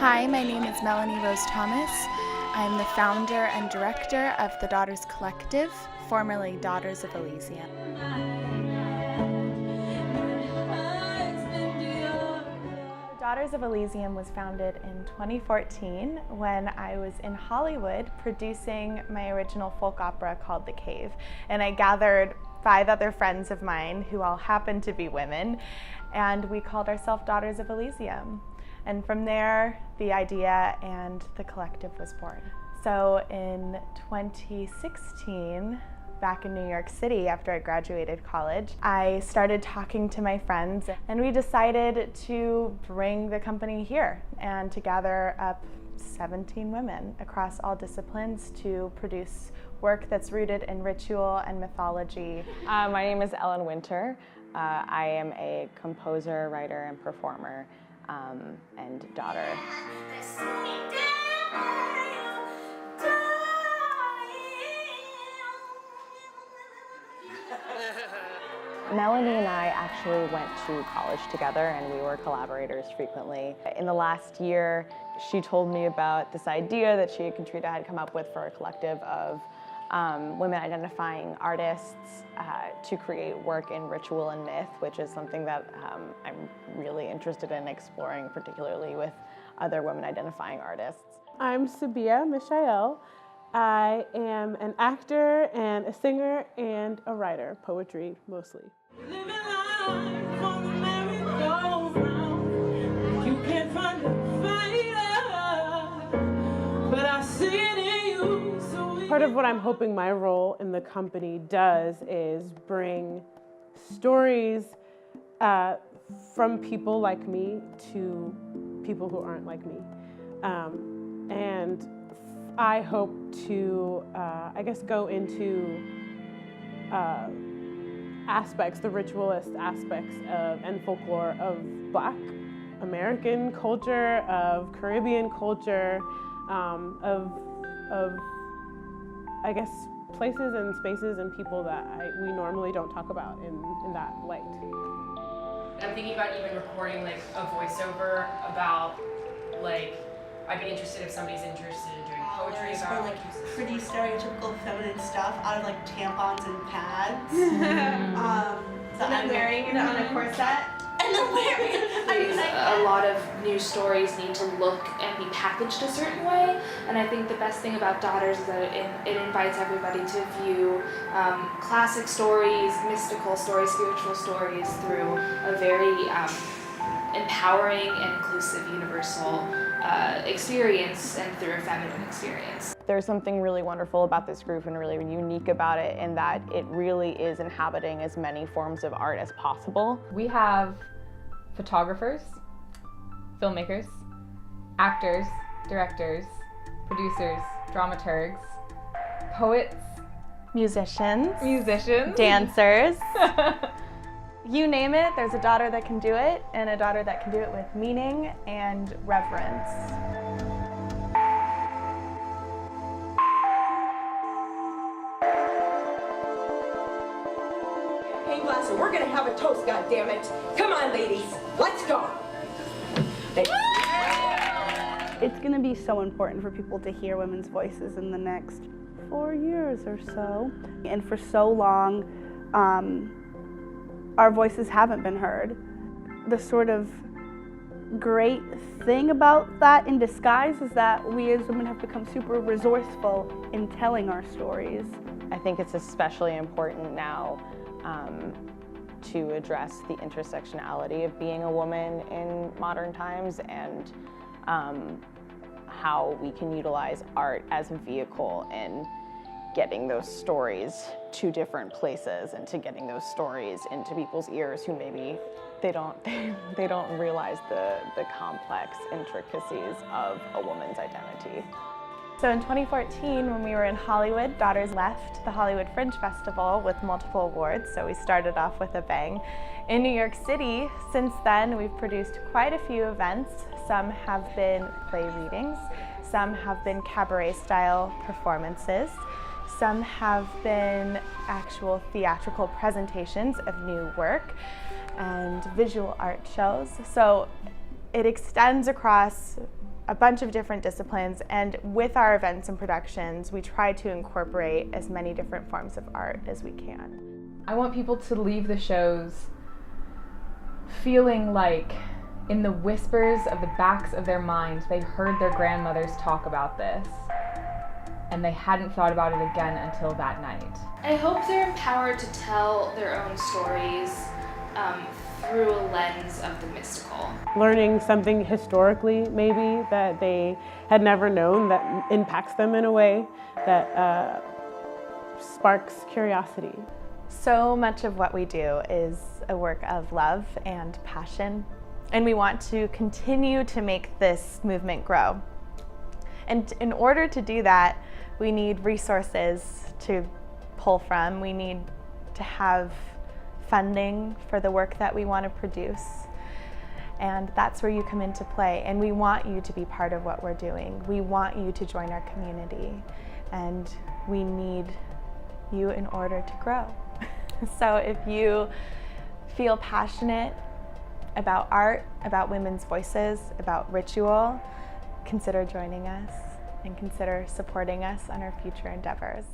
Hi, my name is Melanie Rose Thomas. I'm the founder and director of the Daughters Collective, formerly Daughters of Elysium. Daughters of Elysium was founded in 2014 when I was in Hollywood producing my original folk opera called The Cave. And I gathered 5 other friends of mine who all happened to be women, and we called ourselves Daughters of Elysium. And from there, the idea and the collective was born. So in 2016, back in New York City after I graduated college, I started talking to my friends and we decided to bring the company here and to gather up 17 women across all disciplines to produce work that's rooted in ritual and mythology. My name is Ellen Winter. I am a composer, writer, and performer, and daughter. Melanie and I actually went to college together and we were collaborators frequently. In the last year, she told me about this idea that she and Katrina had come up with for a collective of women identifying artists to create work in ritual and myth, which is something that I'm really interested in exploring, particularly with other women identifying artists. I'm Sabia Mishael. I am an actor and a singer and a writer, poetry mostly. Part of what I'm hoping my role in the company does is bring stories from people like me to people who aren't like me. And I hope to, go into aspects, the ritualist aspects and folklore of Black American culture, of Caribbean culture, of places and spaces and people that we normally don't talk about in that light. I'm thinking about even recording like a voiceover about I'd be interested if somebody's interested in doing poetry about pretty stereotypical feminine stuff out of tampons and pads. And then wearing it on a corset. And then wearing it. A lot of news stories need to look and be packaged a certain way, and I think the best thing about Daughters is that it invites everybody to view classic stories, mystical stories, spiritual stories through a very empowering and inclusive universal experience and through a feminine experience. There's something really wonderful about this group and really unique about it in that it really is inhabiting as many forms of art as possible. We have photographers, filmmakers, actors, directors, producers, dramaturgs, poets, Musicians, dancers. You name it, there's a daughter that can do it, and a daughter that can do it with meaning and reverence. Hey, Glasser, we're gonna have a toast, goddammit. Come on, ladies, let's go. It's gonna be so important for people to hear women's voices in the next 4 years or so. And for so long, our voices haven't been heard. The sort of great thing about that in disguise is that we as women have become super resourceful in telling our stories. I think it's especially important now to address the intersectionality of being a woman in modern times and how we can utilize art as a vehicle in getting those stories to different places and to getting those stories into people's ears who maybe they don't realize the complex intricacies of a woman's identity. So in 2014, when we were in Hollywood, Daughters left the Hollywood Fringe Festival with multiple awards, so we started off with a bang. In New York City, since then, we've produced quite a few events. Some have been play readings, some have been cabaret-style performances, some have been actual theatrical presentations of new work and visual art shows. So it extends across a bunch of different disciplines, and with our events and productions, we try to incorporate as many different forms of art as we can. I want people to leave the shows feeling like in the whispers of the backs of their minds, they heard their grandmothers talk about this, and they hadn't thought about it again until that night. I hope they're empowered to tell their own stories through a lens of the mystical. Learning something historically, maybe, that they had never known that impacts them in a way that sparks curiosity. So much of what we do is a work of love and passion, and we want to continue to make this movement grow. And in order to do that, we need resources to pull from. We need to have funding for the work that we want to produce. And that's where you come into play. And we want you to be part of what we're doing. We want you to join our community. And we need you in order to grow. So if you feel passionate about art, about women's voices, about ritual, consider joining us and consider supporting us on our future endeavors.